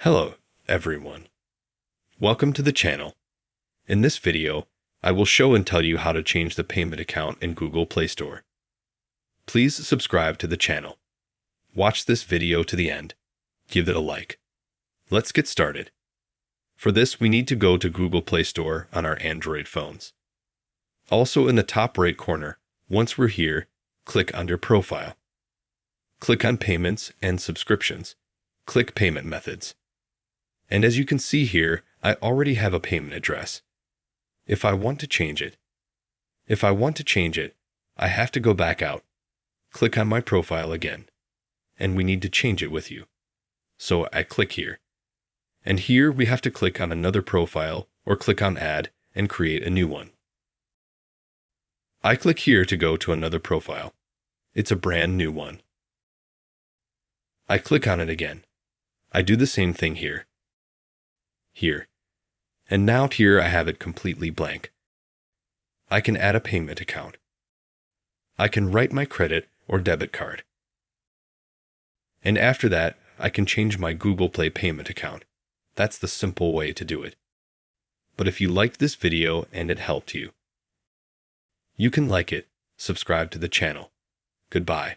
Hello, everyone. Welcome to the channel. In this video, I will show and tell you how to change the payment account in Google Play Store. Please subscribe to the channel. Watch this video to the end. Give it a like. Let's get started. For this, we need to go to Google Play Store on our Android phones. Also in the top right corner, once we're here, click under Profile. Click on Payments and Subscriptions. Click Payment Methods. And as you can see here, I already have a payment address. If I want to change it, I have to go back out, click on my profile again, and we need to change it with you. So I click here. And here we have to click on another profile or click on Add and create a new one. I click here to go to another profile. It's a brand new one. I click on it again. I do the same thing here. And now here I have it completely blank. I can add a payment account. I can write my credit or debit card. And after that, I can change my Google Play payment account. That's the simple way to do it. But if you liked this video and it helped you, you can like it, subscribe to the channel. Goodbye.